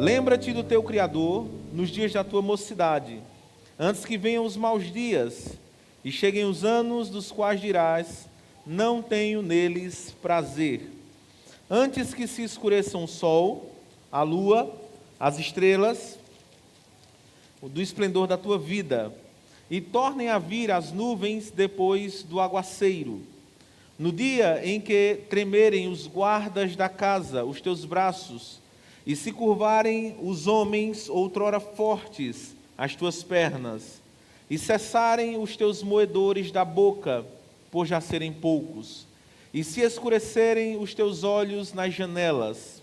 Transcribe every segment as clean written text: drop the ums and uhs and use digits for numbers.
Lembra-te do teu Criador nos dias da tua mocidade, antes que venham os maus dias e cheguem os anos dos quais dirás: não tenho neles prazer. Antes que se escureçam o sol, a lua, as estrelas, do esplendor da tua vida, e tornem a vir as nuvens depois do aguaceiro. No dia em que tremerem os guardas da casa, os teus braços, e se curvarem os homens outrora fortes, as tuas pernas, e cessarem os teus moedores da boca, por já serem poucos, e se escurecerem os teus olhos nas janelas,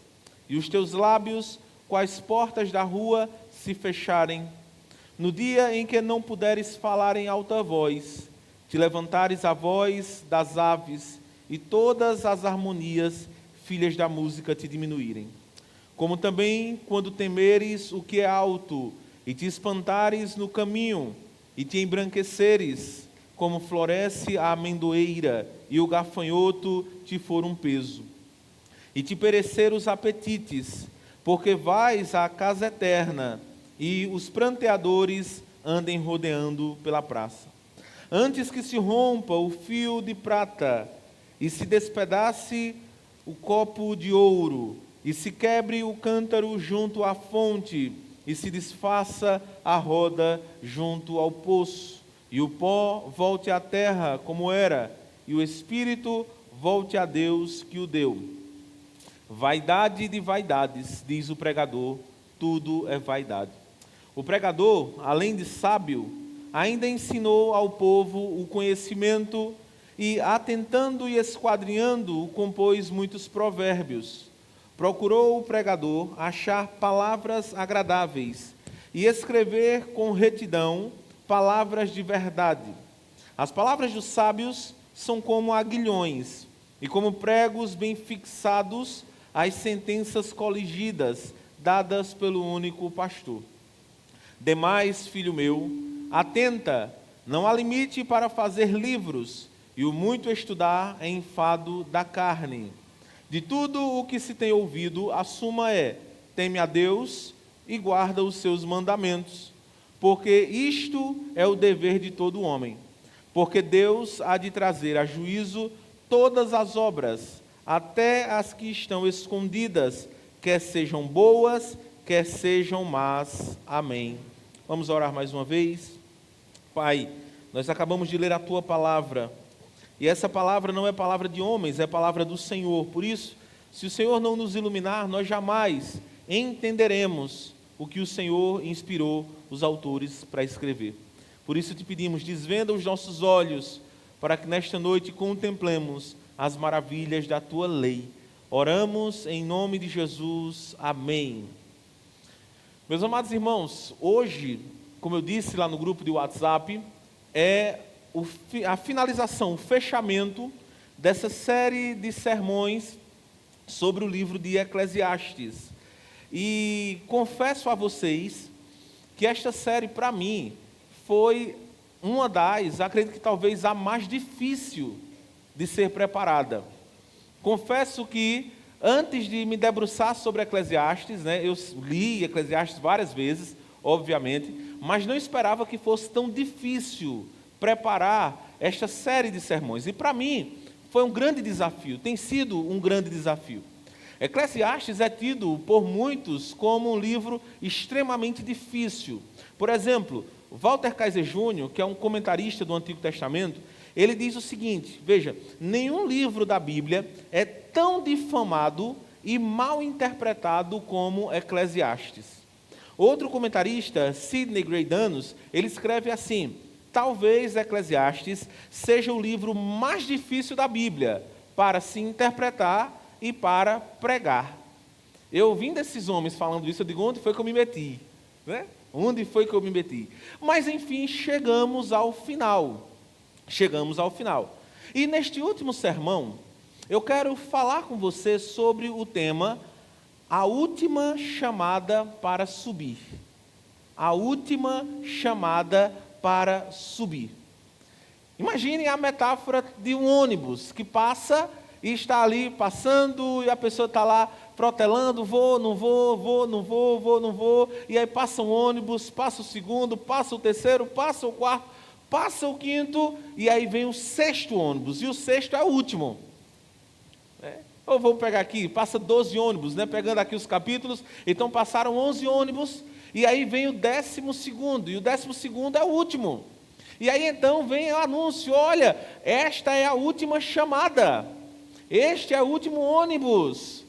e os teus lábios, quais portas da rua, se fecharem, no dia em que não puderes falar em alta voz, te levantares a voz das aves, e todas as harmonias, filhas da música, te diminuírem. Como também, quando temeres o que é alto, e te espantares no caminho, e te embranqueceres, como floresce a amendoeira, e o gafanhoto te for um peso. E te perecer os apetites, porque vais à casa eterna, e os pranteadores andem rodeando pela praça. Antes que se rompa o fio de prata, e se despedace o copo de ouro, e se quebre o cântaro junto à fonte, e se desfaça a roda junto ao poço, e o pó volte à terra como era, e o espírito volte a Deus que o deu. Vaidade de vaidades, diz o pregador, tudo é vaidade. O pregador, além de sábio, ainda ensinou ao povo o conhecimento e, atentando e esquadrinhando, compôs muitos provérbios. Procurou o pregador achar palavras agradáveis e escrever com retidão palavras de verdade. As palavras dos sábios são como aguilhões e como pregos bem fixados às sentenças coligidas dadas pelo único pastor. Demais, filho meu, atenta, não há limite para fazer livros, e o muito estudar é enfado da carne. De tudo o que se tem ouvido, a suma é: teme a Deus e guarda os seus mandamentos, porque isto é o dever de todo homem. Porque Deus há de trazer a juízo todas as obras, até as que estão escondidas, quer sejam boas, quer sejam más. Amém. Vamos orar mais uma vez? Pai, nós acabamos de ler a Tua palavra, e essa palavra não é palavra de homens, é palavra do Senhor. Por isso, se o Senhor não nos iluminar, nós jamais entenderemos o que o Senhor inspirou os autores para escrever. Por isso te pedimos, desvenda os nossos olhos, para que nesta noite contemplemos as maravilhas da Tua lei. Oramos em nome de Jesus. Amém. Meus amados irmãos, hoje, como eu disse lá no grupo de WhatsApp, é a finalização, o fechamento dessa série de sermões sobre o livro de Eclesiastes. E confesso a vocês que esta série, para mim, foi uma das, acredito que talvez a mais difícil de ser preparada. Confesso que antes de me debruçar sobre Eclesiastes, eu li Eclesiastes várias vezes, obviamente, mas não esperava que fosse tão difícil preparar esta série de sermões. E para mim foi um grande desafio, tem sido um grande desafio. Eclesiastes é tido por muitos como um livro extremamente difícil. Por exemplo, Walter Kaiser Jr., que é um comentarista do Antigo Testamento, ele diz o seguinte: veja, nenhum livro da Bíblia é tão difamado e mal interpretado como Eclesiastes. Outro comentarista, Sidney Greidanus, ele escreve assim: talvez Eclesiastes seja o livro mais difícil da Bíblia para se interpretar e para pregar. Eu ouvindo esses homens falando isso, eu digo, onde foi que eu me meti? Onde foi que eu me meti? Mas enfim, chegamos ao final. E neste último sermão, eu quero falar com você sobre o tema a última chamada para subir. A última chamada para subir. Imagine a metáfora de um ônibus que passa e está ali passando, e a pessoa está lá protelando, vou, não vou, vou, não vou, vou, não vou, e aí passa um ônibus, passa o segundo, passa o terceiro, passa o quarto, passa o quinto, e aí vem o sexto ônibus, e o sexto é o último. Ou vamos pegar aqui, passa 12 ônibus, né? Pegando aqui os capítulos, então passaram 11 ônibus, e aí vem o 12º, e o 12º é o último. E aí então vem o anúncio, olha, esta é a última chamada, este é o último ônibus.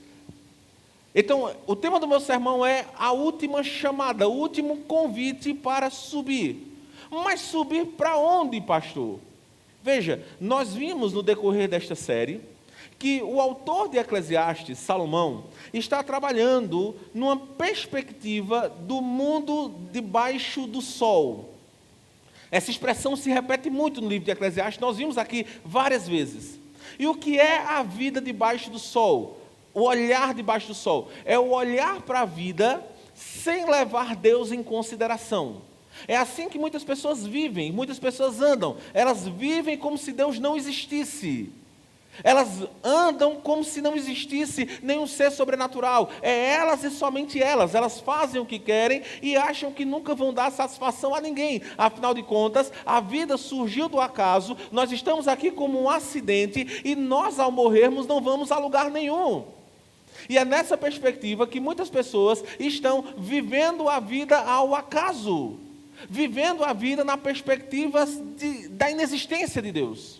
Então, o tema do meu sermão é a última chamada, o último convite para subir. Mas subir para onde, pastor? Veja, nós vimos no decorrer desta série, que o autor de Eclesiastes, Salomão, está trabalhando numa perspectiva do mundo debaixo do sol. Essa expressão se repete muito no livro de Eclesiastes, nós vimos aqui várias vezes. E o que é a vida debaixo do sol? O olhar debaixo do sol. É o olhar para a vida sem levar Deus em consideração. É assim que muitas pessoas vivem, muitas pessoas andam. Elas vivem como se Deus não existisse. Elas andam como se não existisse nenhum ser sobrenatural. É elas e somente elas. Elas fazem o que querem e acham que nunca vão dar satisfação a ninguém. Afinal de contas, a vida surgiu do acaso. Nós estamos aqui como um acidente e nós, ao morrermos, não vamos a lugar nenhum. E é nessa perspectiva que muitas pessoas estão vivendo a vida ao acaso. Vivendo a vida na perspectiva da inexistência de Deus.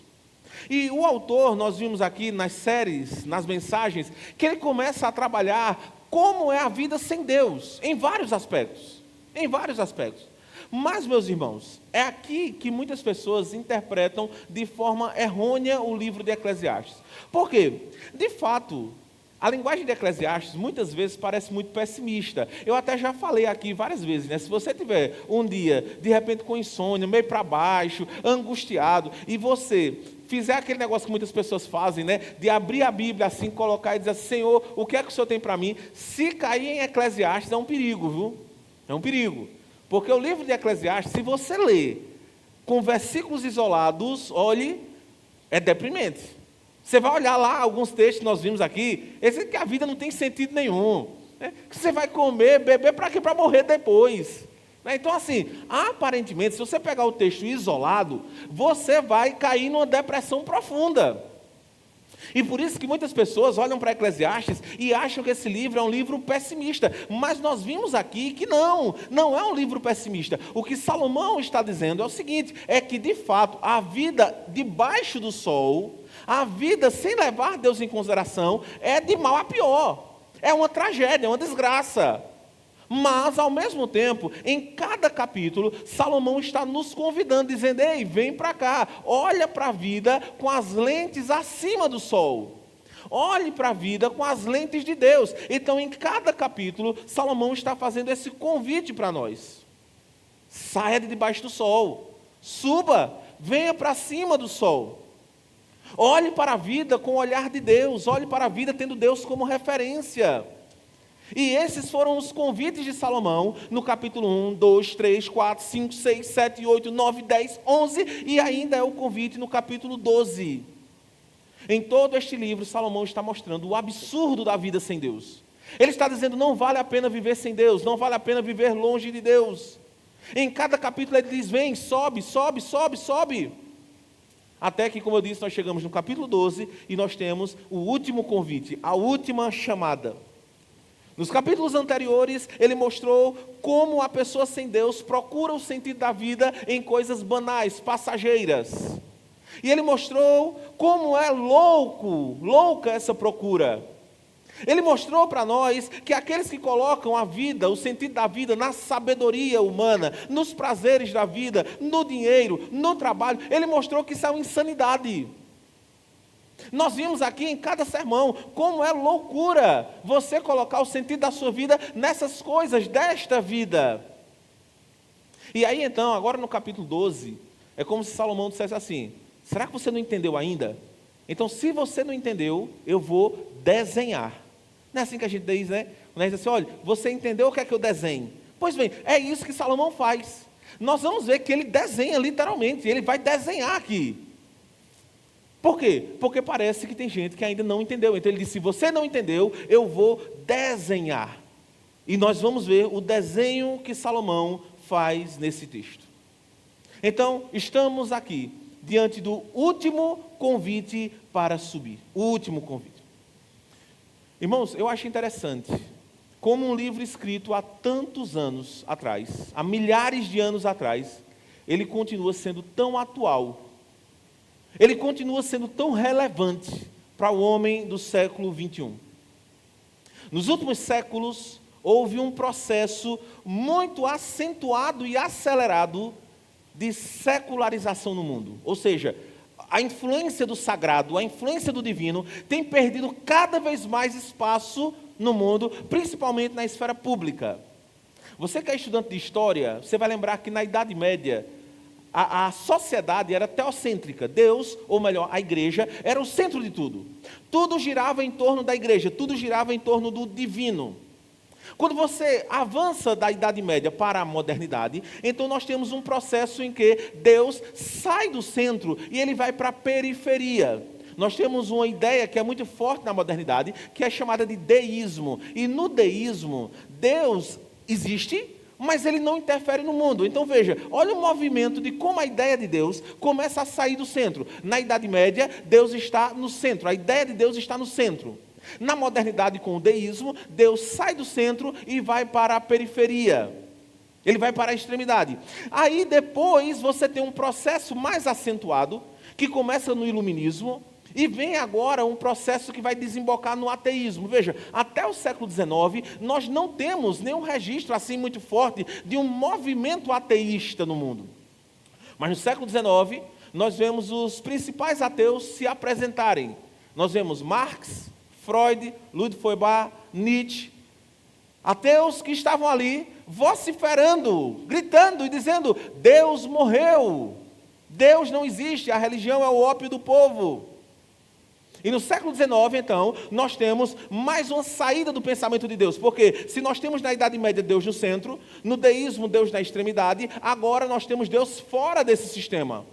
E o autor, nós vimos aqui nas séries, nas mensagens, que ele começa a trabalhar como é a vida sem Deus, em vários aspectos. Em vários aspectos. Mas, meus irmãos, é aqui que muitas pessoas interpretam de forma errônea o livro de Eclesiastes. Por quê? De fato, a linguagem de Eclesiastes muitas vezes parece muito pessimista. Eu até já falei aqui várias vezes, né? Se você tiver um dia, de repente com insônia, meio para baixo, angustiado, e você fizer aquele negócio que muitas pessoas fazem, né? De abrir a Bíblia assim, colocar e dizer, Senhor, o que é que o Senhor tem para mim? Se cair em Eclesiastes é um perigo, viu? É um perigo. Porque o livro de Eclesiastes, se você ler com versículos isolados, olhe, é deprimente. Você vai olhar lá alguns textos que nós vimos aqui, esse que a vida não tem sentido nenhum. Né? Que você vai comer, beber, para quê? Para morrer depois. Né? Então assim, aparentemente, se você pegar o texto isolado, você vai cair numa depressão profunda. E por isso que muitas pessoas olham para Eclesiastes e acham que esse livro é um livro pessimista. Mas nós vimos aqui que não é um livro pessimista. O que Salomão está dizendo é o seguinte, é que de fato a vida debaixo do sol, a vida sem levar Deus em consideração, é de mal a pior. É uma tragédia, é uma desgraça. Mas, ao mesmo tempo, em cada capítulo, Salomão está nos convidando, dizendo, ei, vem para cá, olha para a vida com as lentes acima do sol. Olhe para a vida com as lentes de Deus. Então, em cada capítulo, Salomão está fazendo esse convite para nós. Saia de debaixo do sol, suba, venha para cima do sol. Olhe para a vida com o olhar de Deus, olhe para a vida tendo Deus como referência. E esses foram os convites de Salomão no capítulo 1, 2, 3, 4, 5, 6, 7, 8, 9, 10, 11 e ainda é o convite no capítulo 12. Em todo este livro, Salomão está mostrando o absurdo da vida sem Deus. Ele está dizendo, não vale a pena viver sem Deus, não vale a pena viver longe de Deus. Em cada capítulo ele diz, vem, sobe, sobe, sobe, sobe. Até que, como eu disse, nós chegamos no capítulo 12 e nós temos o último convite, a última chamada. Nos capítulos anteriores, ele mostrou como a pessoa sem Deus procura o sentido da vida em coisas banais, passageiras. E ele mostrou como é louca essa procura. Ele mostrou para nós que aqueles que colocam a vida, o sentido da vida, na sabedoria humana, nos prazeres da vida, no dinheiro, no trabalho, ele mostrou que isso é uma insanidade. Nós vimos aqui em cada sermão como é loucura você colocar o sentido da sua vida nessas coisas desta vida. E aí então, agora no capítulo 12, é como se Salomão dissesse assim, será que você não entendeu ainda? Então se você não entendeu, eu vou desenhar. Não é assim que a gente diz, né? Quando a gente diz assim, olha, você entendeu o que é que eu desenho? Pois bem, é isso que Salomão faz. Nós vamos ver que ele desenha literalmente, ele vai desenhar aqui. Por quê? Porque parece que tem gente que ainda não entendeu. Então ele disse, se você não entendeu, eu vou desenhar. E nós vamos ver o desenho que Salomão faz nesse texto. Então, estamos aqui, diante do último convite para subir. O último convite. Irmãos, eu acho interessante como um livro escrito há tantos anos atrás, há milhares de anos atrás, ele continua sendo tão atual. Ele continua sendo tão relevante para o homem do século 21. Nos últimos séculos, houve um processo muito acentuado e acelerado de secularização no mundo. Ou seja, a influência do sagrado, a influência do divino, tem perdido cada vez mais espaço no mundo, principalmente na esfera pública. Você que é estudante de história, você vai lembrar que na Idade Média, a sociedade era teocêntrica. Deus, ou melhor, a igreja, era o centro de tudo. Tudo girava em torno da igreja, tudo girava em torno do divino. Quando você avança da Idade Média para a modernidade, então nós temos um processo em que Deus sai do centro e ele vai para a periferia. Nós temos uma ideia que é muito forte na modernidade, que é chamada de deísmo. E no deísmo, Deus existe, mas ele não interfere no mundo. Então veja, olha o movimento de como a ideia de Deus começa a sair do centro. Na Idade Média, Deus está no centro, a ideia de Deus está no centro. Na modernidade, com o deísmo, Deus sai do centro e vai para a periferia. Ele vai para a extremidade. Aí depois você tem um processo mais acentuado, que começa no iluminismo, e vem agora um processo que vai desembocar no ateísmo. Veja, até o século XIX, nós não temos nenhum registro assim muito forte de um movimento ateísta no mundo. Mas no século XIX, nós vemos os principais ateus se apresentarem. Nós vemos Marx, Freud, Ludwig Feuerbach, Nietzsche, ateus que estavam ali vociferando, gritando e dizendo, Deus morreu, Deus não existe, a religião é o ópio do povo. E no século XIX, então, nós temos mais uma saída do pensamento de Deus. Porque se nós temos na Idade Média Deus no centro, no deísmo Deus na extremidade, agora nós temos Deus fora desse sistema.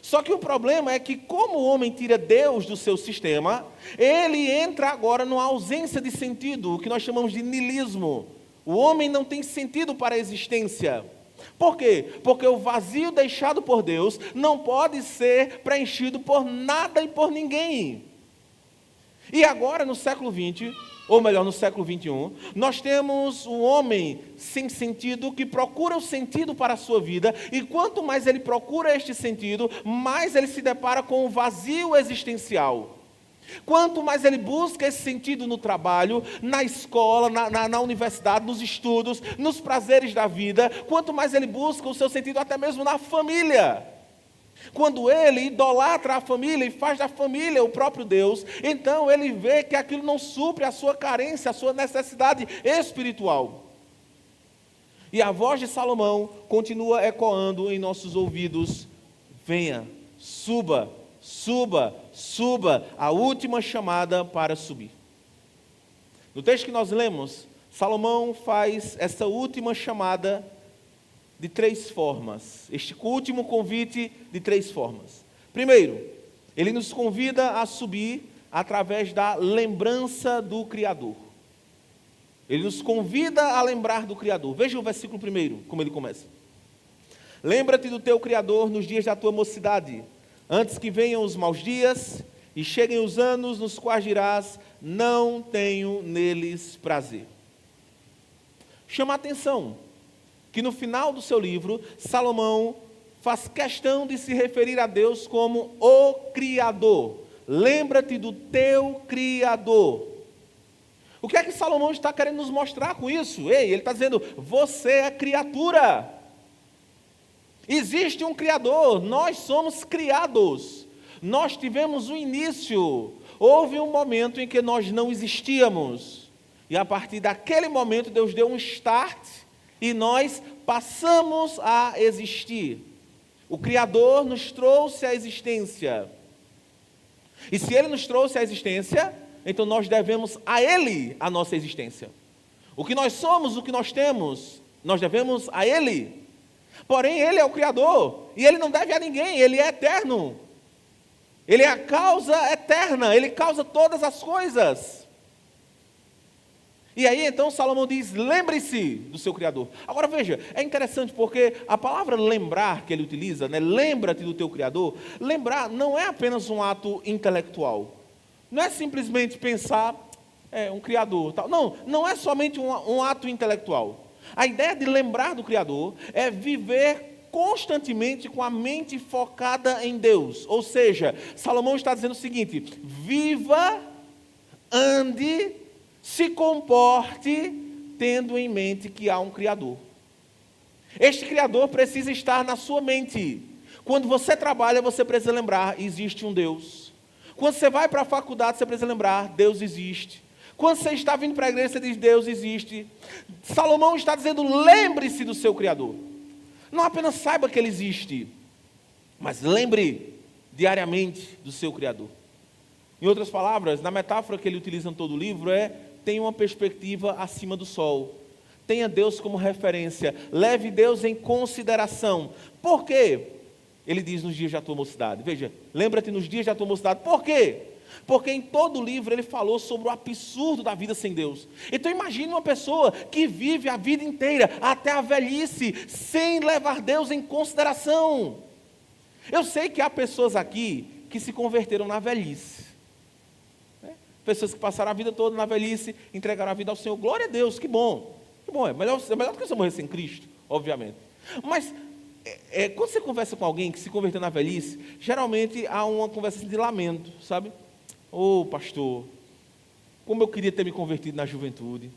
Só que o problema é que como o homem tira Deus do seu sistema, ele entra agora numa ausência de sentido, o que nós chamamos de niilismo. O homem não tem sentido para a existência. Por quê? Porque o vazio deixado por Deus não pode ser preenchido por nada e por ninguém. E agora no século XX, ou melhor, no século XXI, nós temos um homem sem sentido que procura o sentido para a sua vida, e quanto mais ele procura este sentido, mais ele se depara com o vazio existencial. Quanto mais ele busca esse sentido no trabalho, na escola, na universidade, nos estudos, nos prazeres da vida, quanto mais ele busca o seu sentido até mesmo na família. Quando ele idolatra a família e faz da família o próprio Deus, então ele vê que aquilo não supre a sua carência, a sua necessidade espiritual. E a voz de Salomão continua ecoando em nossos ouvidos, venha, suba, suba, suba, a última chamada para subir. No texto que nós lemos, Salomão faz essa última chamada de 3 formas. Este último convite de 3 formas. Primeiro, ele nos convida a subir através da lembrança do Criador. Ele nos convida a lembrar do Criador. Veja o versículo 1, como ele começa. Lembra-te do teu Criador nos dias da tua mocidade, antes que venham os maus dias e cheguem os anos nos quais dirás, não tenho neles prazer. Chama a atenção que no final do seu livro, Salomão faz questão de se referir a Deus como o Criador. Lembra-te do teu Criador. O que é que Salomão está querendo nos mostrar com isso? Ei, ele está dizendo, você é criatura. Existe um Criador, nós somos criados. Nós tivemos um início, houve um momento em que nós não existíamos. E a partir daquele momento Deus deu um start e nós passamos a existir. O Criador nos trouxe à existência. E se Ele nos trouxe à existência, então nós devemos a Ele a nossa existência. O que nós somos, o que nós temos, nós devemos a Ele. Porém, Ele é o Criador, e Ele não deve a ninguém, Ele é eterno. Ele é a causa eterna, ele causa todas as coisas. E aí então Salomão diz, lembre-se do seu Criador. Agora veja, é interessante porque a palavra lembrar que ele utiliza, né, lembra-te do teu Criador, lembrar não é apenas um ato intelectual. Não é simplesmente pensar, um Criador, tal. Não, não é somente um ato intelectual. A ideia de lembrar do Criador é viver constantemente com a mente focada em Deus. Ou seja, Salomão está dizendo o seguinte, viva, ande, se comporte tendo em mente que há um Criador. Este Criador precisa estar na sua mente. Quando você trabalha, você precisa lembrar, existe um Deus. Quando você vai para a faculdade, você precisa lembrar, Deus existe. Quando você está vindo para a igreja, você diz, Deus existe. Salomão está dizendo, lembre-se do seu Criador. Não apenas saiba que Ele existe, mas lembre diariamente do seu Criador. Em outras palavras, na metáfora que ele utiliza em todo o livro, tenha uma perspectiva acima do sol. Tenha Deus como referência. Leve Deus em consideração. Por quê? Ele diz nos dias da tua mocidade. Veja, lembra-te nos dias da tua mocidade. Por quê? Porque em todo o livro ele falou sobre o absurdo da vida sem Deus. Então imagine uma pessoa que vive a vida inteira, até a velhice, sem levar Deus em consideração. Eu sei que há pessoas aqui que se converteram na velhice. Pessoas que passaram a vida toda na velhice, entregaram a vida ao Senhor. Glória a Deus, que bom. Que bom, é melhor do que você morrer sem Cristo, obviamente. Mas, quando você conversa com alguém que se converteu na velhice, geralmente há uma conversa de lamento, sabe? Pastor, como eu queria ter me convertido na juventude.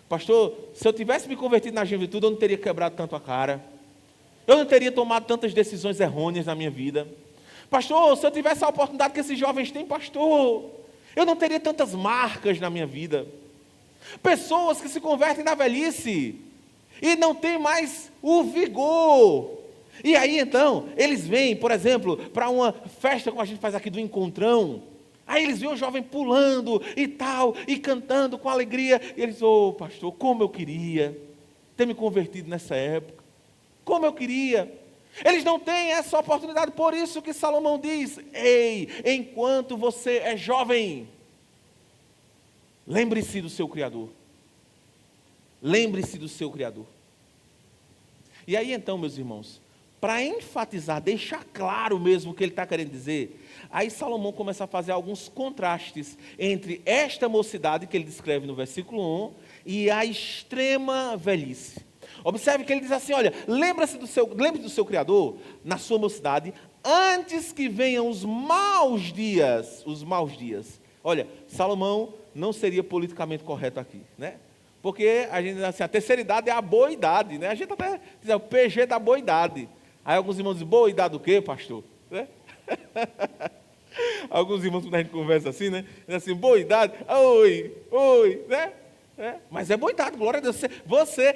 Pastor, se eu tivesse me convertido na juventude, eu não teria quebrado tanto a cara. Eu não teria tomado tantas decisões errôneas na minha vida. Pastor, se eu tivesse a oportunidade que esses jovens têm, pastor, eu não teria tantas marcas na minha vida. Pessoas que se convertem na velhice e não têm mais o vigor. E aí então, eles vêm, por exemplo, para uma festa como a gente faz aqui do encontrão. Aí eles veem o jovem pulando e tal, e cantando com alegria. E eles, pastor, como eu queria ter me convertido nessa época. Como eu queria. Eles não têm essa oportunidade, por isso que Salomão diz, ei, enquanto você é jovem, lembre-se do seu Criador. Lembre-se do seu Criador. E aí então, meus irmãos, para enfatizar, deixar claro mesmo o que ele está querendo dizer, aí Salomão começa a fazer alguns contrastes entre esta mocidade que ele descreve no versículo 1 e a extrema velhice. Observe que ele diz assim, olha, lembre-se do seu Criador na sua mocidade, antes que venham os maus dias. Olha, Salomão não seria politicamente correto aqui, né? Porque a gente diz assim, a terceira idade é a boa idade, né? A gente até diz, o PG da boa idade. Aí alguns irmãos dizem, boa idade o quê, pastor? Né? Alguns irmãos, quando a gente conversa assim, né? Diz assim, boa idade, oi, né? Mas é boa idade, glória a Deus. Você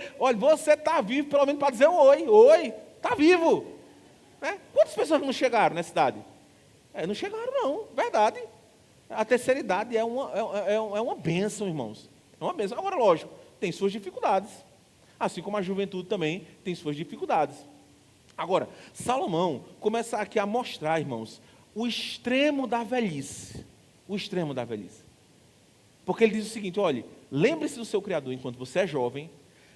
está vivo pelo menos para dizer oi, está vivo. Né? Quantas pessoas não chegaram nessa idade? Não chegaram não, verdade. A terceira idade é uma bênção, irmãos. É uma bênção. Agora, lógico, tem suas dificuldades. Assim como a juventude também tem suas dificuldades. Agora, Salomão começa aqui a mostrar, irmãos, o extremo da velhice. O extremo da velhice. Porque ele diz o seguinte, olha, lembre-se do seu Criador enquanto você é jovem.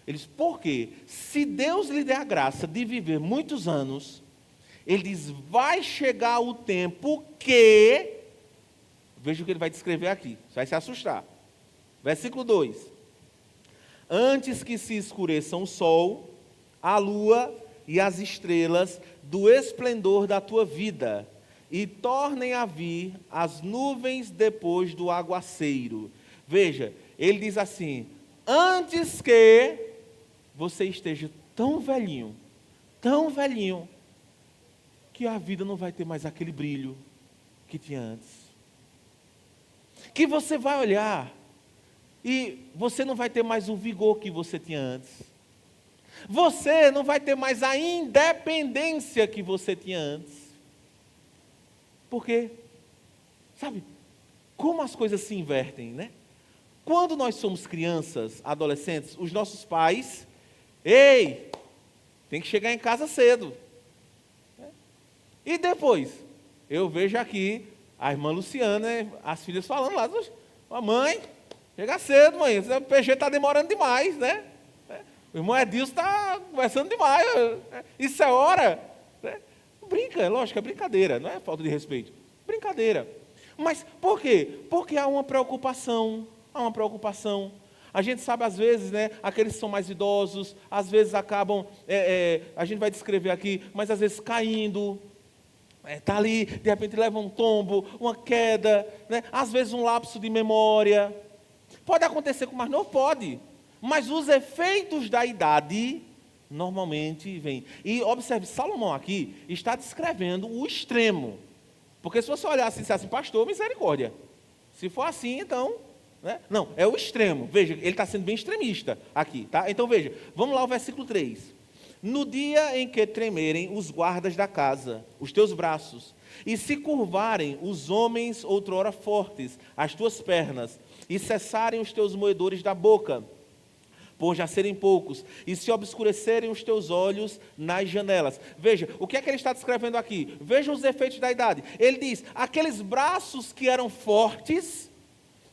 Ele diz, porque se Deus lhe der a graça de viver muitos anos, ele diz, vai chegar o tempo que... Veja o que ele vai descrever aqui, você vai se assustar. Versículo 2. Antes que se escureçam o sol, a lua e as estrelas do esplendor da tua vida, e tornem a vir as nuvens depois do aguaceiro. Veja, ele diz assim, antes que você esteja tão velhinho, que a vida não vai ter mais aquele brilho que tinha antes. Que você vai olhar e você não vai ter mais o vigor que você tinha antes. Você não vai ter mais a independência que você tinha antes. Por quê? Sabe, como as coisas se invertem, né? Quando nós somos crianças, adolescentes, os nossos pais, tem que chegar em casa cedo. E depois? Eu vejo aqui a irmã Luciana, as filhas falando lá, mãe, chega cedo, mãe, o PG está demorando demais, né? O irmão Edilson está conversando demais, isso é hora. Brinca, é lógico, é brincadeira, não é falta de respeito. Brincadeira. Mas por quê? Porque há uma preocupação, A gente sabe, às vezes, né, aqueles que são mais idosos, às vezes acabam, a gente vai descrever aqui, mas às vezes caindo, está ali, de repente leva um tombo, uma queda, né, às vezes um lapso de memória. Pode acontecer com o mais novo? Pode. Mas os efeitos da idade normalmente vêm. E observe, Salomão aqui está descrevendo o extremo. Porque se você olhar assim, se assim, pastor, misericórdia. Se for assim, então... né? Não, é o extremo. Veja, ele está sendo bem extremista aqui. Tá? Então veja, vamos lá ao versículo 3. No dia em que tremerem os guardas da casa, os teus braços, e se curvarem os homens outrora fortes, as tuas pernas, e cessarem os teus moedores da boca, por já serem poucos, e se obscurecerem os teus olhos nas janelas. Veja, o que é que ele está descrevendo aqui? Vejam os efeitos da idade. Ele diz, aqueles braços que eram fortes,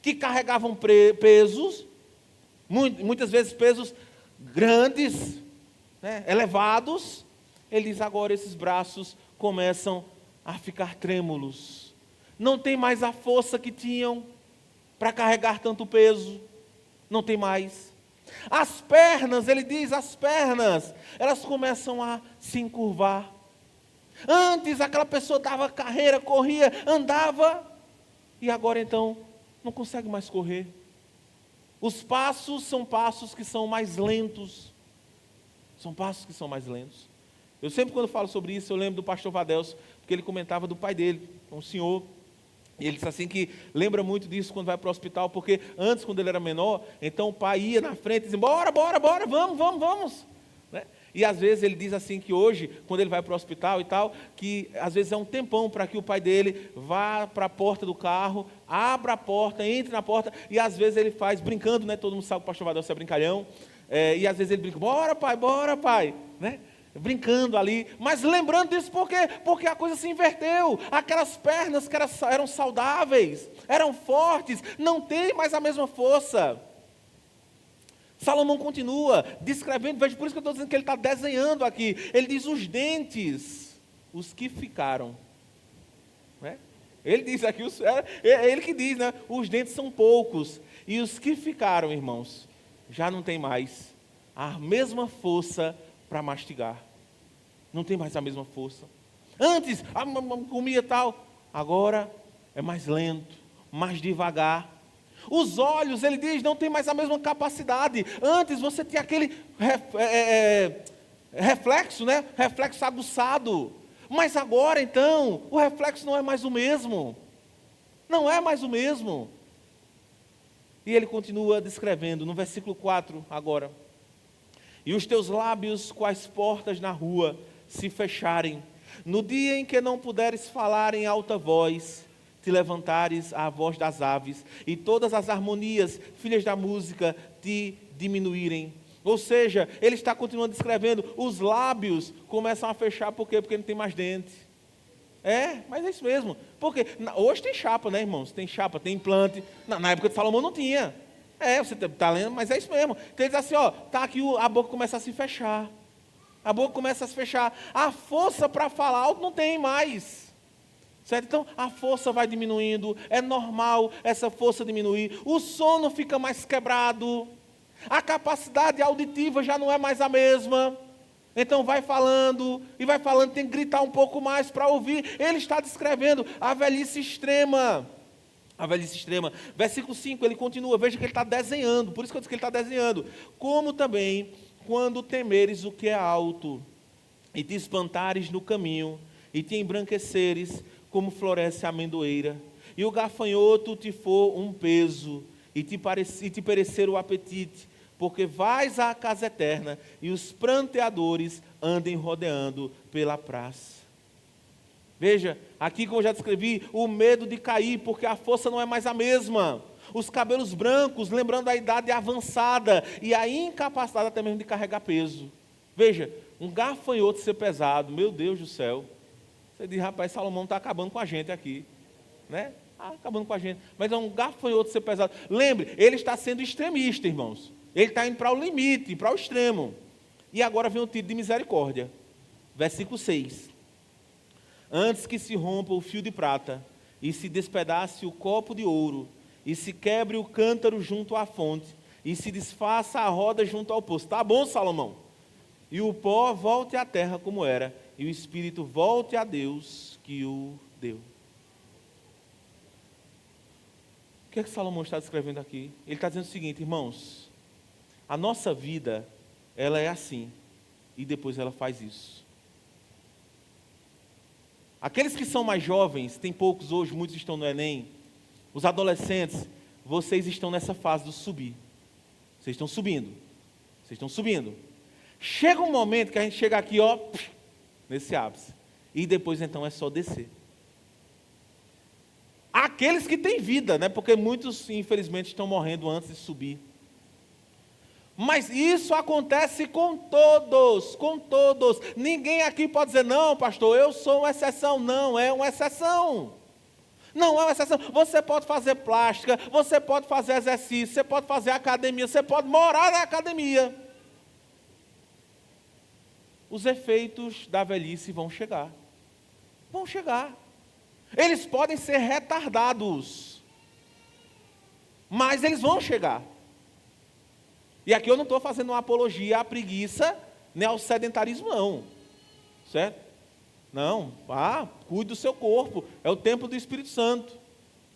que carregavam pesos, muitas vezes pesos grandes, né, elevados, ele diz, agora esses braços começam a ficar trêmulos. Não tem mais a força que tinham para carregar tanto peso. Não tem mais. As pernas, ele diz, as pernas, elas começam a se encurvar. Antes aquela pessoa dava carreira, corria, andava, e agora então não consegue mais correr. Os passos são passos que são mais lentos. São passos que são mais lentos. Eu sempre quando falo sobre isso, eu lembro do pastor Vadelso, porque ele comentava do pai dele, um senhor. E ele disse assim que lembra muito disso quando vai para o hospital, porque antes, quando ele era menor, então o pai ia na frente e dizia, bora, vamos. Né? E às vezes ele diz assim que hoje, quando ele vai para o hospital e tal, que às vezes é um tempão para que o pai dele vá para a porta do carro, abra a porta, entre na porta, e às vezes ele faz, brincando, né? Todo mundo sabe que o pastor Vadelso é brincalhão, e às vezes ele brinca, bora pai, né? Brincando ali, mas lembrando disso por quê? Porque a coisa se inverteu. Aquelas pernas que eram saudáveis, eram fortes, não têm mais a mesma força. Salomão continua descrevendo, veja, por isso que eu estou dizendo que ele está desenhando aqui. Ele diz os dentes, os que ficaram. Né? Ele diz aqui, é ele que diz, né? Os dentes são poucos, e os que ficaram, irmãos, já não tem mais a mesma força para mastigar. Não tem mais a mesma força. Antes, comia tal. Agora é mais lento, mais devagar. Os olhos, ele diz, não tem mais a mesma capacidade. Antes você tinha aquele reflexo, né? Reflexo aguçado. Mas agora então, o reflexo não é mais o mesmo. Não é mais o mesmo. E ele continua descrevendo no versículo 4 agora. E os teus lábios, quais portas na rua, se fecharem. No dia em que não puderes falar em alta voz, te levantares à voz das aves, e todas as harmonias, filhas da música, te diminuírem. Ou seja, ele está continuando descrevendo, os lábios começam a fechar, por quê? Porque não tem mais dente. Mas é isso mesmo. Porque hoje tem chapa, né, irmãos? Tem chapa, tem implante. Na época de Salomão não tinha. Você está lendo, mas é isso mesmo. Então ele diz assim, tá aqui, a boca começa a se fechar. A boca começa a se fechar. A força para falar alto não tem mais. Certo? Então a força vai diminuindo. É normal essa força diminuir. O sono fica mais quebrado. A capacidade auditiva já não é mais a mesma. Então vai falando, tem que gritar um pouco mais para ouvir. Ele está descrevendo a velhice extrema. A velhice extrema. Versículo 5, ele continua, veja que ele está desenhando, por isso que eu disse que ele está desenhando. Como também, quando temeres o que é alto, e te espantares no caminho, e te embranqueceres, como floresce a amendoeira, e o gafanhoto te for um peso, e te perecer o apetite, porque vais à casa eterna, e os pranteadores andem rodeando pela praça. Veja, aqui como eu já descrevi, o medo de cair, porque a força não é mais a mesma. Os cabelos brancos, lembrando a idade avançada, e a incapacidade até mesmo de carregar peso. Veja, um gafanhoto ser pesado, meu Deus do céu. Você diz, rapaz, Salomão está acabando com a gente aqui, né? Acabando com a gente. Mas é um gafanhoto ser pesado. Lembre, ele está sendo extremista, irmãos. Ele está indo para o limite, para o extremo. E agora vem o tiro de misericórdia. Versículo 6. Antes que se rompa o fio de prata, e se despedace o copo de ouro, e se quebre o cântaro junto à fonte, e se desfaça a roda junto ao poço. Tá bom, Salomão? E o pó volte à terra como era, e o espírito volte a Deus que o deu. O que é que Salomão está descrevendo aqui? Ele está dizendo o seguinte, irmãos, a nossa vida, ela é assim, e depois ela faz isso. Aqueles que são mais jovens, tem poucos hoje, muitos estão no Enem, os adolescentes, vocês estão nessa fase do subir. Vocês estão subindo. Vocês estão subindo. Chega um momento que a gente chega aqui, ó, nesse ápice. E depois então é só descer. Aqueles que têm vida, né? Porque muitos, infelizmente, estão morrendo antes de subir. Mas isso acontece com todos, com todos. Ninguém aqui pode dizer, não, pastor, eu sou uma exceção. Não, é uma exceção. Não é uma exceção. Você pode fazer plástica, você pode fazer exercício, você pode fazer academia, você pode morar na academia. Os efeitos da velhice vão chegar. Vão chegar. Eles podem ser retardados, mas eles vão chegar. E aqui eu não estou fazendo uma apologia à preguiça, nem ao sedentarismo, não. Certo? Não, cuide do seu corpo, é o templo do Espírito Santo.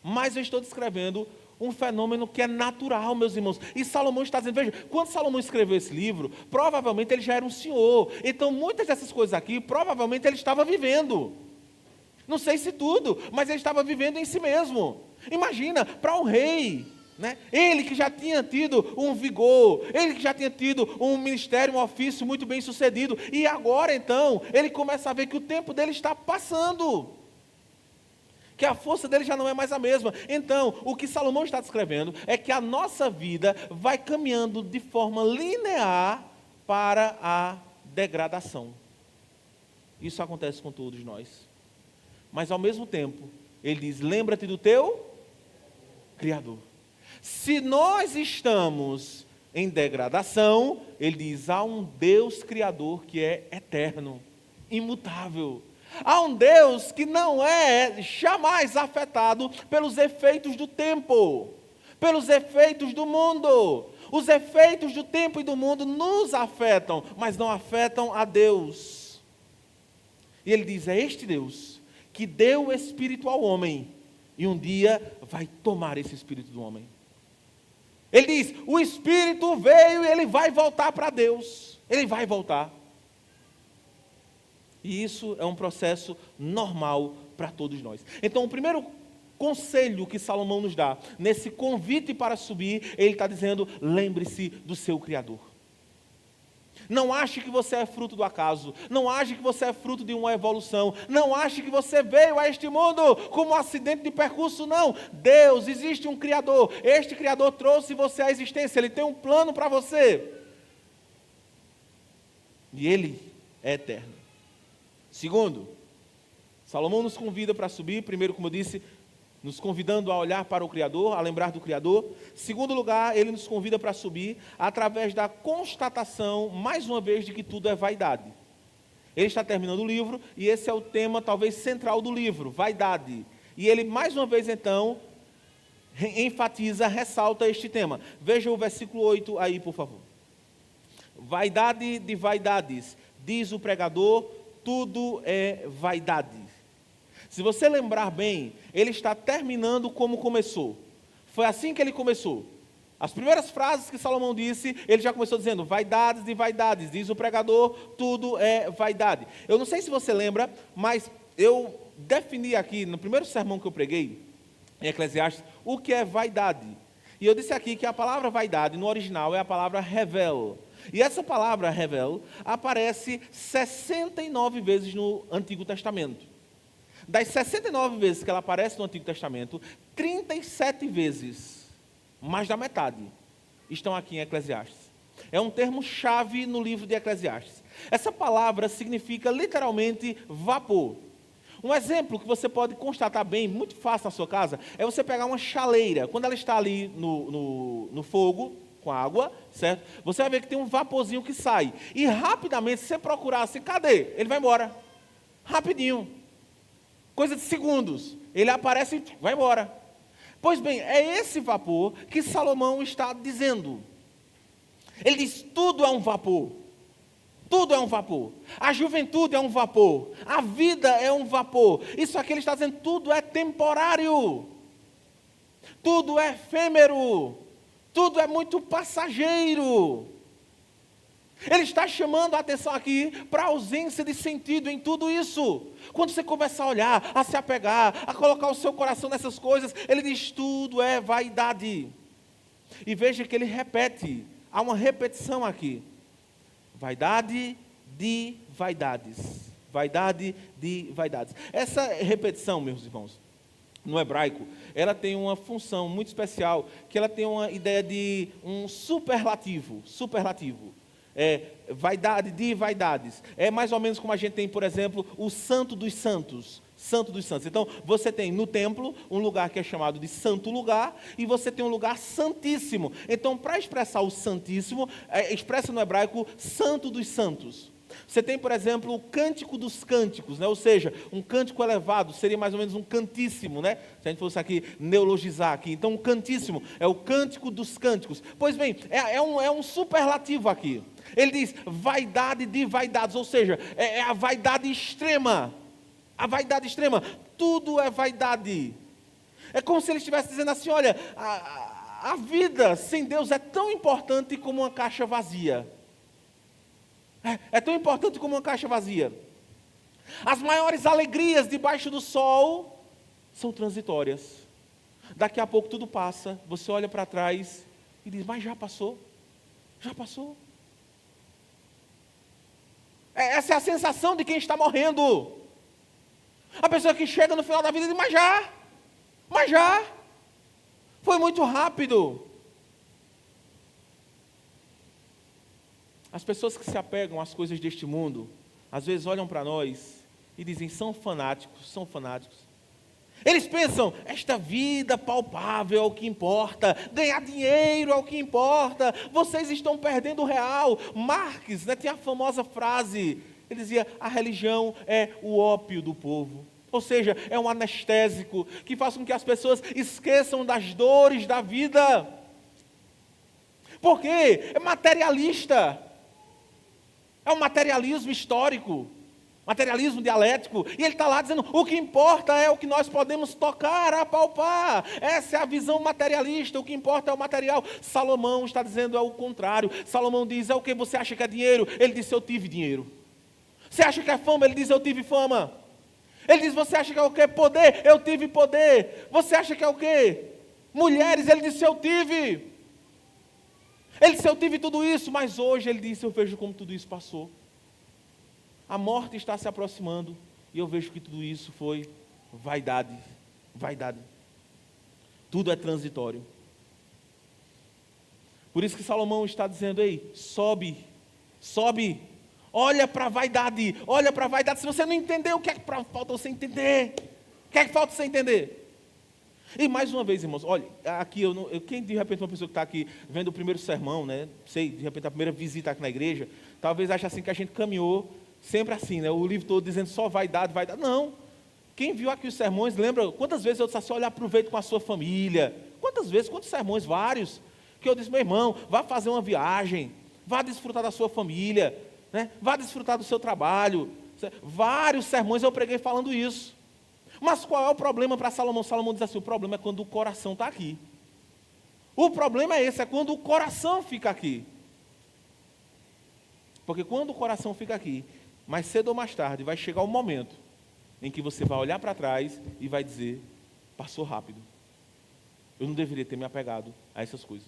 Mas eu estou descrevendo um fenômeno que é natural, meus irmãos. E Salomão está dizendo, veja, quando Salomão escreveu esse livro, provavelmente ele já era um senhor. Então muitas dessas coisas aqui, provavelmente ele estava vivendo. Não sei se tudo, mas ele estava vivendo em si mesmo. Imagina, para um rei, né? Ele que já tinha tido um vigor, ele que já tinha tido um ministério, um ofício muito bem sucedido, e agora então, ele começa a ver que o tempo dele está passando, que a força dele já não é mais a mesma. Então, o que Salomão está descrevendo é que a nossa vida vai caminhando de forma linear para a degradação. Isso acontece com todos nós. Mas ao mesmo tempo, ele diz, lembra-te do teu Criador. Se nós estamos em degradação, ele diz, há um Deus Criador que é eterno, imutável. Há um Deus que não é jamais afetado pelos efeitos do tempo, pelos efeitos do mundo. Os efeitos do tempo e do mundo nos afetam, mas não afetam a Deus. E ele diz, é este Deus que deu o Espírito ao homem, e um dia vai tomar esse Espírito do homem. Ele diz, o Espírito veio e ele vai voltar para Deus. Ele vai voltar. E isso é um processo normal para todos nós. Então, o primeiro conselho que Salomão nos dá, nesse convite para subir, ele está dizendo, lembre-se do seu Criador. Não ache que você é fruto do acaso. Não ache que você é fruto de uma evolução. Não ache que você veio a este mundo como um acidente de percurso. Não. Deus, existe um Criador. Este Criador trouxe você à existência. Ele tem um plano para você. E Ele é eterno. Segundo, Salomão nos convida para subir. Primeiro, como eu disse, nos convidando a olhar para o Criador, a lembrar do Criador. Segundo lugar, ele nos convida para subir através da constatação, mais uma vez, de que tudo é vaidade. Ele está terminando o livro, e esse é o tema talvez central do livro, vaidade. E ele, mais uma vez, então, enfatiza, ressalta este tema. Veja o versículo 8 aí, por favor. Vaidade de vaidades, diz o pregador, tudo é vaidade. Se você lembrar bem, ele está terminando como começou. Foi assim que ele começou. As primeiras frases que Salomão disse, ele já começou dizendo, vaidades de vaidades, diz o pregador, tudo é vaidade. Eu não sei se você lembra, mas eu defini aqui, no primeiro sermão que eu preguei, em Eclesiastes, o que é vaidade. E eu disse aqui que a palavra vaidade, no original, é a palavra revel. E essa palavra revel aparece 69 vezes no Antigo Testamento. Das 69 vezes que ela aparece no Antigo Testamento, 37 vezes, mais da metade, estão aqui em Eclesiastes. É um termo-chave no livro de Eclesiastes. Essa palavra significa literalmente vapor. Um exemplo que você pode constatar bem, muito fácil na sua casa, é você pegar uma chaleira. Quando ela está ali no fogo, com água, certo? Você vai ver que tem um vaporzinho que sai. E rapidamente, se você procurar assim, cadê? Ele vai embora. Rapidinho. Coisa de segundos. Ele aparece e vai embora. Pois bem, é esse vapor que Salomão está dizendo. Ele diz, tudo é um vapor. Tudo é um vapor. A juventude é um vapor. A vida é um vapor. Isso aqui ele está dizendo, tudo é temporário. Tudo é efêmero. Tudo é muito passageiro. Ele está chamando a atenção aqui para a ausência de sentido em tudo isso. Quando você começa a olhar, a se apegar, a colocar o seu coração nessas coisas, ele diz, tudo é vaidade. E veja que ele repete, há uma repetição aqui. Vaidade de vaidades. Vaidade de vaidades. Essa repetição, meus irmãos, no hebraico, ela tem uma função muito especial, que ela tem uma ideia de um superlativo. Superlativo. Vaidade de vaidades. É mais ou menos como a gente tem, por exemplo, o Santo dos Santos. Santo dos Santos. Então, você tem no templo um lugar que é chamado de santo lugar, e você tem um lugar santíssimo. Então, para expressar o santíssimo, expressa no hebraico Santo dos Santos. Você tem, por exemplo, o cântico dos cânticos, né? Ou seja, um cântico elevado, seria mais ou menos um cantíssimo, né? Se a gente fosse aqui neologizar aqui. Então, um cantíssimo é o cântico dos cânticos. Pois bem, é um superlativo aqui. Ele diz vaidade de vaidades, ou seja, é a vaidade extrema. A vaidade extrema, tudo é vaidade. É como se ele estivesse dizendo assim, olha, a vida sem Deus é tão importante como uma caixa vazia. É tão importante como uma caixa vazia. As maiores alegrias debaixo do sol são transitórias. Daqui a pouco tudo passa, você olha para trás e diz, mas já passou? Já passou? Essa é a sensação de quem está morrendo. A pessoa que chega no final da vida diz, mas já, foi muito rápido. As pessoas que se apegam às coisas deste mundo, às vezes olham para nós e dizem, são fanáticos. Eles pensam, esta vida palpável é o que importa, ganhar dinheiro é o que importa, vocês estão perdendo o real. Marx, né, tinha a famosa frase, ele dizia, a religião é o ópio do povo. Ou seja, é um anestésico que faz com que as pessoas esqueçam das dores da vida. Por quê? É materialista. É um materialismo histórico, materialismo dialético. E ele está lá dizendo, o que importa é o que nós podemos tocar, apalpar. Essa é a visão materialista, o que importa é o material. Salomão está dizendo é o contrário. Salomão diz, é o que você acha que é dinheiro? Ele disse, eu tive dinheiro. Você acha que é fama? Ele diz, eu tive fama. Ele diz, você acha que é o quê? Poder? Eu tive poder. Você acha que é o quê? Mulheres? Ele disse, eu tive. Ele disse, eu tive tudo isso, mas hoje ele disse, eu vejo como tudo isso passou. A morte está se aproximando e eu vejo que tudo isso foi vaidade. Vaidade. Tudo é transitório. Por isso que Salomão está dizendo, ei, sobe. Olha para a vaidade, Se você não entendeu, o que é que falta você entender? O que é que falta você entender? E mais uma vez, irmãos, olha, aqui, quem de repente uma pessoa que está aqui vendo o primeiro sermão, né? Sei, de repente a primeira visita aqui na igreja, talvez ache assim que a gente caminhou sempre assim, né? O livro todo dizendo só vaidade. Não. Quem viu aqui os sermões, lembra quantas vezes eu disse assim, olha, aproveita com a sua família. Quantas sermões? Vários. Que eu disse, meu irmão, vá fazer uma viagem, vá desfrutar da sua família, né? Vá desfrutar do seu trabalho. Vários sermões eu preguei falando isso. Mas qual é o problema para Salomão? Salomão diz assim, o problema é quando o coração está aqui. O problema é esse, é quando o coração fica aqui. Porque quando o coração fica aqui, mais cedo ou mais tarde, vai chegar o momento em que você vai olhar para trás e vai dizer, passou rápido. Eu não deveria ter me apegado a essas coisas.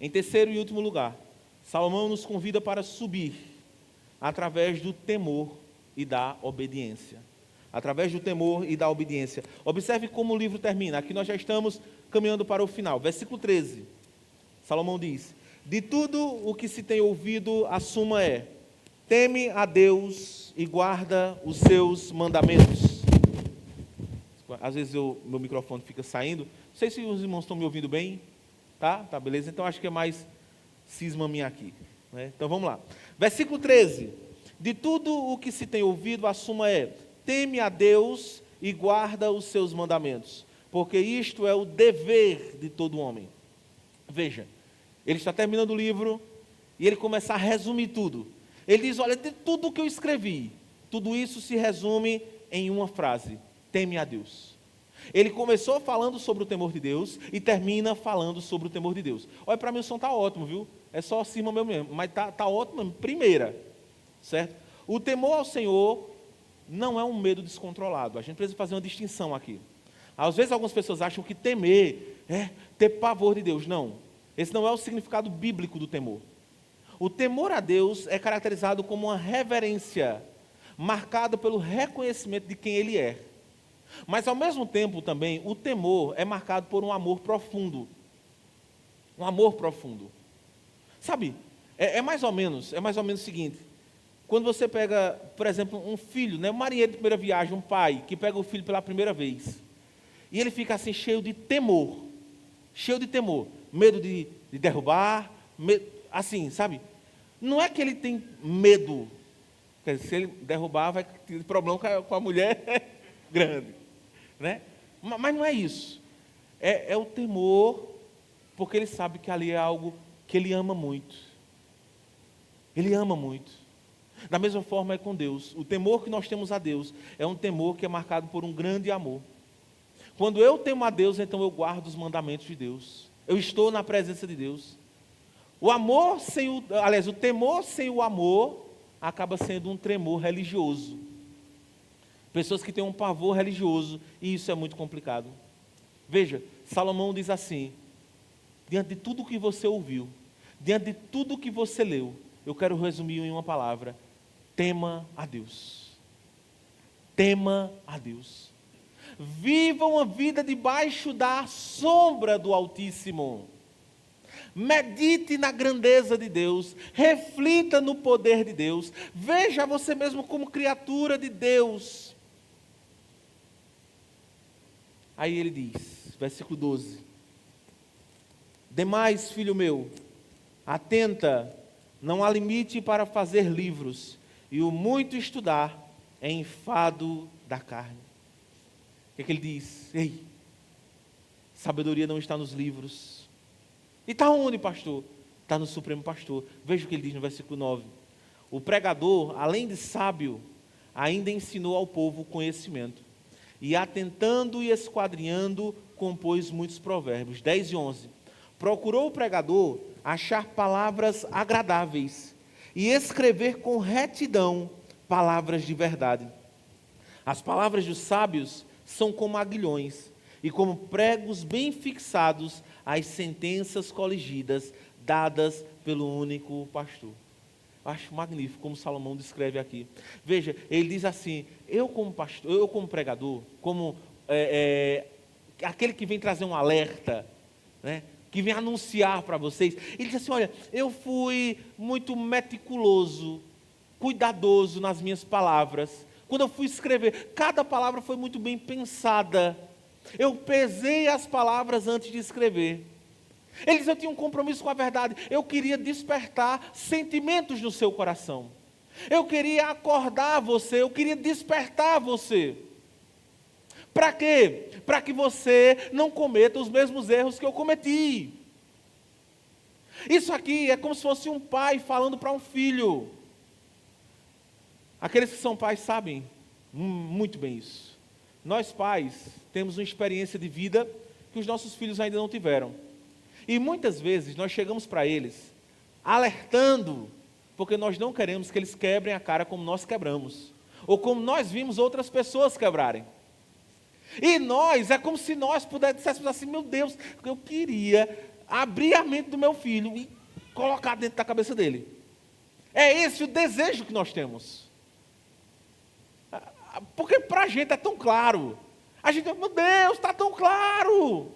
Em terceiro e último lugar, Salomão nos convida para subir através do temor e da obediência. Através do temor e da obediência. Observe como o livro termina. Aqui nós já estamos caminhando para o final. Versículo 13. Salomão diz, de tudo o que se tem ouvido, a suma é, Teme a Deus e guarda os seus mandamentos. Às vezes meu microfone fica saindo. Não sei se os irmãos estão me ouvindo bem. Tá, beleza. Então acho que é mais cisma minha aqui, né? Então vamos lá. Versículo 13. De tudo o que se tem ouvido, a suma é: teme a Deus e guarda os seus mandamentos, porque isto é o dever de todo homem. Veja, ele está terminando o livro e ele começa a resumir tudo. Ele diz: olha, de tudo o que eu escrevi, tudo isso se resume em uma frase: teme a Deus. Ele começou falando sobre o temor de Deus e termina falando sobre o temor de Deus. Olha, para mim o som está ótimo, viu? É só acima mesmo, mas está ótimo mesmo. Primeira, certo? O temor ao Senhor não é um medo descontrolado. A gente precisa fazer uma distinção aqui. Às vezes algumas pessoas acham que temer é ter pavor de Deus. Não, esse não é o significado bíblico do temor. O temor a Deus é caracterizado como uma reverência, marcada pelo reconhecimento de quem Ele é. Mas ao mesmo tempo também, o temor é marcado por um amor profundo. Um amor profundo. Sabe, é mais ou menos o seguinte: quando você pega, por exemplo, um filho, né, um marinheiro de primeira viagem, um pai, que pega o filho pela primeira vez, e ele fica assim cheio de temor, medo de derrubar, assim, sabe? Não é que ele tem medo, quer dizer, se ele derrubar vai ter problema com a mulher grande, né? Mas não é isso, é o temor, porque ele sabe que ali é algo que ele ama muito. Ele ama muito. Da mesma forma é com Deus. O temor que nós temos a Deus é um temor que é marcado por um grande amor. Quando eu temo a Deus, então eu guardo os mandamentos de Deus. Eu estou na presença de Deus. O temor sem o amor acaba sendo um tremor religioso. Pessoas que têm um pavor religioso, e isso é muito complicado. Veja, Salomão diz assim: diante de tudo que você ouviu, diante de tudo que você leu, eu quero resumir em uma palavra: tema a Deus. Tema a Deus. Viva uma vida debaixo da sombra do Altíssimo. Medite na grandeza de Deus, reflita no poder de Deus, veja você mesmo como criatura de Deus. Aí ele diz, versículo 12: demais, filho meu, atenta, não há limite para fazer livros, e o muito estudar é enfado da carne. O que ele diz? Ei, sabedoria não está nos livros. E está onde, pastor? Está no Supremo Pastor. Veja o que ele diz no versículo 9. O pregador, além de sábio, ainda ensinou ao povo o conhecimento. E atentando e esquadrinhando, compôs muitos provérbios. 10 e 11. Procurou o pregador achar palavras agradáveis e escrever com retidão palavras de verdade. As palavras dos sábios são como aguilhões e como pregos bem fixados às sentenças coligidas dadas pelo único pastor. Acho magnífico como Salomão descreve aqui. Veja, ele diz assim: eu como pastor, eu como pregador, como aquele que vem trazer um alerta, né, que vem anunciar para vocês, ele diz assim: olha, eu fui muito meticuloso, cuidadoso nas minhas palavras. Quando eu fui escrever, cada palavra foi muito bem pensada. Eu pesei as palavras antes de escrever. Ele diz: eu tinha um compromisso com a verdade. Eu queria despertar sentimentos no seu coração. Eu queria acordar você, eu queria despertar você. Para quê? Para que você não cometa os mesmos erros que eu cometi. Isso aqui é como se fosse um pai falando para um filho. Aqueles que são pais sabem muito bem isso. Nós pais temos uma experiência de vida que os nossos filhos ainda não tiveram. E muitas vezes nós chegamos para eles alertando, porque nós não queremos que eles quebrem a cara como nós quebramos, ou como nós vimos outras pessoas quebrarem. E nós, é como se nós pudéssemos assim: meu Deus, eu queria abrir a mente do meu filho e colocar dentro da cabeça dele. É esse o desejo que nós temos. Porque para a gente é tão claro. A gente, meu Deus, está tão claro.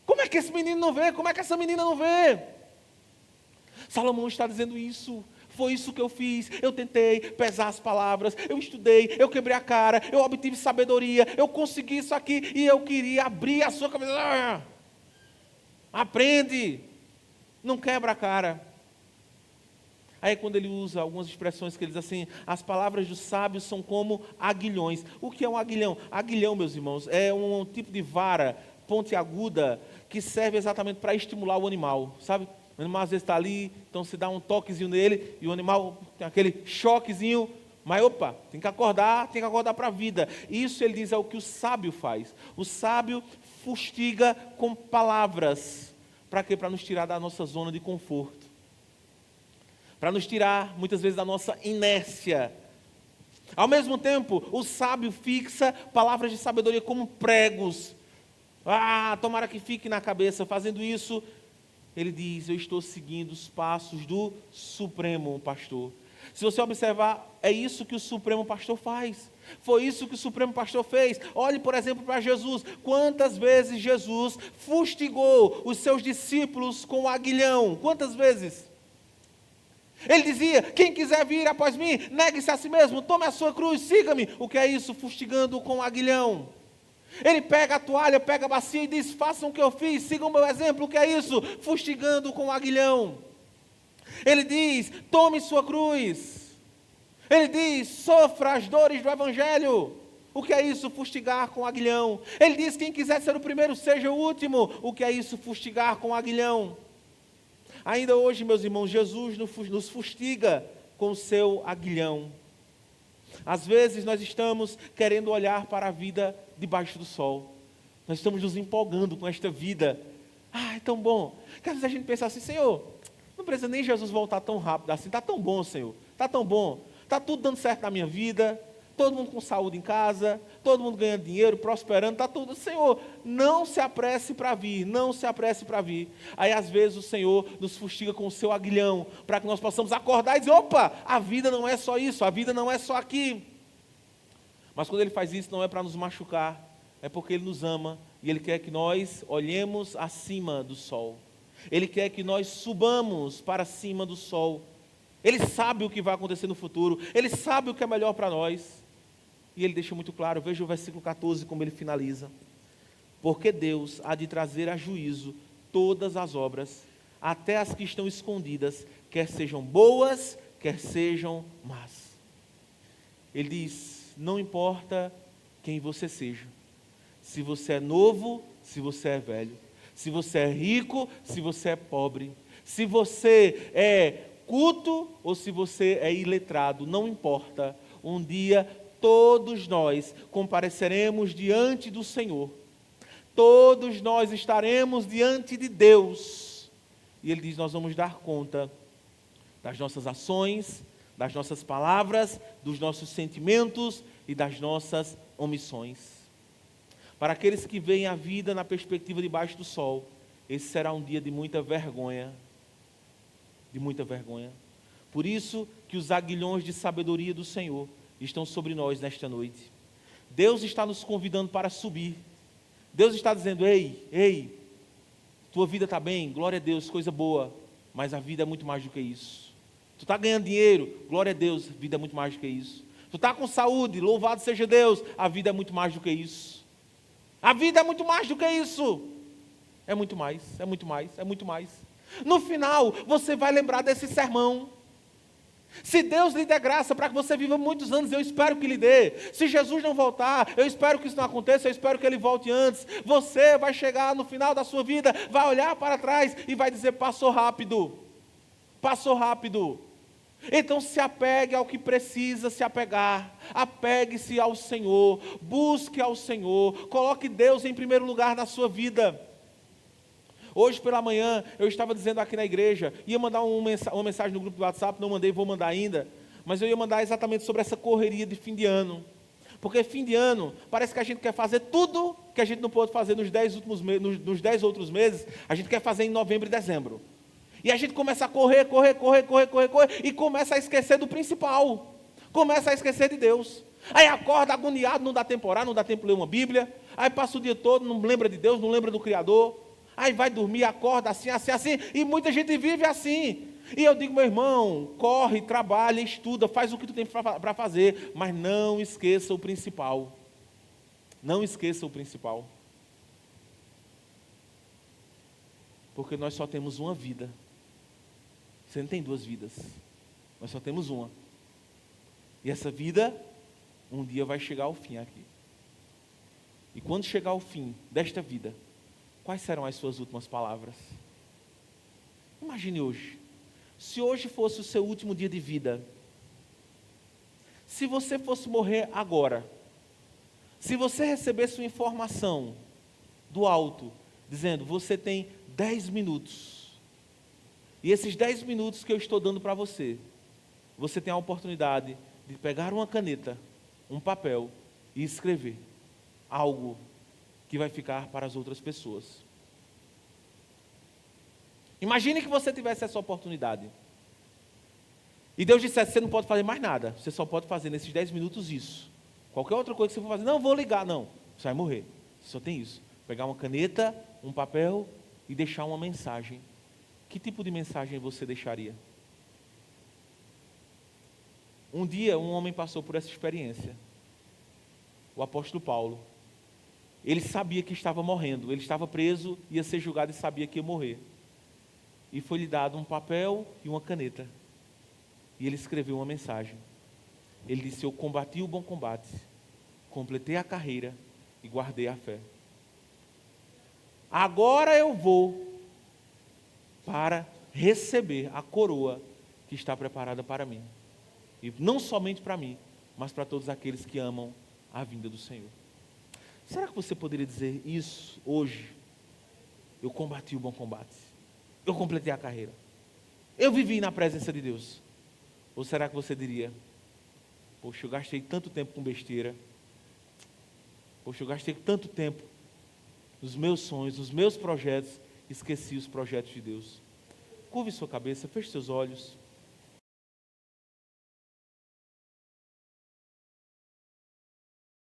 Como é que esse menino não vê? Como é que essa menina não vê? Salomão está dizendo isso. foi isso que eu fiz. Eu tentei pesar as palavras, eu estudei, eu quebrei a cara, eu obtive sabedoria, eu consegui isso aqui e eu queria abrir a sua cabeça. Aprende, não quebra a cara. Aí quando ele usa algumas expressões que ele diz assim, as palavras dos sábios são como aguilhões. O que é um aguilhão? Aguilhão, meus irmãos, é um tipo de vara pontiaguda que serve exatamente para estimular o animal, sabe? O animal às vezes está ali, então se dá um toquezinho nele e o animal tem aquele choquezinho, mas opa, tem que acordar para a vida. Isso ele diz é o que o sábio faz. O sábio fustiga com palavras. Para quê? Para nos tirar da nossa zona de conforto. Para nos tirar, muitas vezes, da nossa inércia. Ao mesmo tempo, o sábio fixa palavras de sabedoria como pregos. Tomara que fique na cabeça. Fazendo isso, ele diz, eu estou seguindo os passos do Supremo Pastor. Se você observar, é isso que o Supremo Pastor faz. Foi isso que o Supremo Pastor fez. Olhe, por exemplo, para Jesus. Quantas vezes Jesus fustigou os seus discípulos com o aguilhão? Quantas vezes? Ele dizia, quem quiser vir após mim, negue-se a si mesmo, tome a sua cruz, siga-me. O que é isso? Fustigando com o aguilhão. Ele pega a toalha, pega a bacia e diz, façam o que eu fiz, sigam o meu exemplo. O que é isso? Fustigando com o aguilhão. Ele diz, tome sua cruz. Ele diz, sofra as dores do Evangelho. O que é isso? Fustigar com o aguilhão. Ele diz, quem quiser ser o primeiro, seja o último. O que é isso? Fustigar com o aguilhão. Ainda hoje, meus irmãos, Jesus nos fustiga com o seu aguilhão. Às vezes nós estamos querendo olhar para a vida debaixo do sol. Nós estamos nos empolgando com esta vida. É tão bom. Porque às vezes a gente pensa assim, Senhor, não precisa nem Jesus voltar tão rápido assim. Está tão bom, Senhor. Está tão bom. Está tudo dando certo na minha vida. Todo mundo com saúde em casa. Todo mundo ganhando dinheiro, prosperando. Está tudo. Senhor, não se apresse para vir. Não se apresse para vir. Aí às vezes o Senhor nos fustiga com o seu aguilhão. Para que nós possamos acordar e dizer, opa, a vida não é só isso. A vida não é só aqui. Mas quando Ele faz isso não é para nos machucar. É porque Ele nos ama. E Ele quer que nós olhemos acima do sol. Ele quer que nós subamos para cima do sol. Ele sabe o que vai acontecer no futuro. Ele sabe o que é melhor para nós. E Ele deixa muito claro, veja o versículo 14 como Ele finaliza. Porque Deus há de trazer a juízo todas as obras, até as que estão escondidas, quer sejam boas, quer sejam más. Ele diz, não importa quem você seja. Se você é novo, se você é velho. Se você é rico, se você é pobre. Se você é culto ou se você é iletrado, não importa. Um dia todos nós compareceremos diante do Senhor. Todos nós estaremos diante de Deus. E Ele diz, nós vamos dar conta das nossas ações, das nossas palavras, dos nossos sentimentos e das nossas omissões. Para aqueles que veem a vida na perspectiva debaixo do sol, esse será um dia de muita vergonha. De muita vergonha. Por isso que os aguilhões de sabedoria do Senhor estão sobre nós nesta noite. Deus está nos convidando para subir. Deus está dizendo, ei, tua vida está bem, glória a Deus, coisa boa, mas a vida é muito mais do que isso. Tu está ganhando dinheiro, glória a Deus, a vida é muito mais do que isso. Tu está com saúde, louvado seja Deus, a vida é muito mais do que isso. A vida é muito mais do que isso. É muito mais, é muito mais, é muito mais. No final, você vai lembrar desse sermão. Se Deus lhe der graça para que você viva muitos anos, eu espero que lhe dê. Se Jesus não voltar, eu espero que isso não aconteça, eu espero que Ele volte antes. Você vai chegar no final da sua vida, vai olhar para trás e vai dizer, passou rápido. Passou rápido. Então se apegue ao que precisa se apegar. Apegue-se ao Senhor, busque ao Senhor, coloque Deus em primeiro lugar na sua vida. Hoje pela manhã, eu estava dizendo aqui na igreja, ia mandar uma mensagem no grupo do WhatsApp, não mandei, vou mandar ainda, mas eu ia mandar exatamente sobre essa correria de fim de ano. Porque fim de ano, parece que a gente quer fazer tudo que a gente não pôde fazer nos 10 outros meses, a gente quer fazer em novembro e dezembro. E a gente começa a correr, e começa a esquecer do principal, começa a esquecer de Deus. Aí acorda agoniado, não dá tempo orar, não dá tempo ler uma Bíblia, aí passa o dia todo, não lembra de Deus, não lembra do Criador. Aí vai dormir, acorda assim, e muita gente vive assim. E eu digo, meu irmão, corre, trabalha, estuda, faz o que tu tem para fazer, mas não esqueça o principal. Não esqueça o principal. Porque nós só temos uma vida. Você não tem duas vidas. Nós só temos uma. E essa vida, um dia vai chegar ao fim aqui. E quando chegar ao fim desta vida, quais serão as suas últimas palavras? Imagine hoje. Se hoje fosse o seu último dia de vida, se você fosse morrer agora, se você recebesse uma informação do alto, dizendo, você tem 10 minutos, e esses 10 minutos que eu estou dando para você, você tem a oportunidade de pegar uma caneta, um papel e escrever algo que vai ficar para as outras pessoas. Imagine que você tivesse essa oportunidade. E Deus dissesse, você não pode fazer mais nada, você só pode fazer nesses 10 minutos isso. Qualquer outra coisa que você for fazer, não, vou ligar, não, você vai morrer. Você só tem isso. Pegar uma caneta, um papel e deixar uma mensagem. Que tipo de mensagem você deixaria? Um dia, um homem passou por essa experiência. O apóstolo Paulo. Ele sabia que estava morrendo. Ele estava preso, ia ser julgado e sabia que ia morrer. E foi-lhe dado um papel e uma caneta. E ele escreveu uma mensagem. Ele disse, eu combati o bom combate, completei a carreira e guardei a fé. Agora eu vou para receber a coroa que está preparada para mim. E não somente para mim, mas para todos aqueles que amam a vinda do Senhor. Será que você poderia dizer isso hoje? Eu combati o bom combate. Eu completei a carreira. Eu vivi na presença de Deus. Ou será que você diria, poxa, eu gastei tanto tempo com besteira. Poxa, eu gastei tanto tempo nos meus sonhos, nos meus projetos, esqueci os projetos de Deus. Curve sua cabeça, feche seus olhos.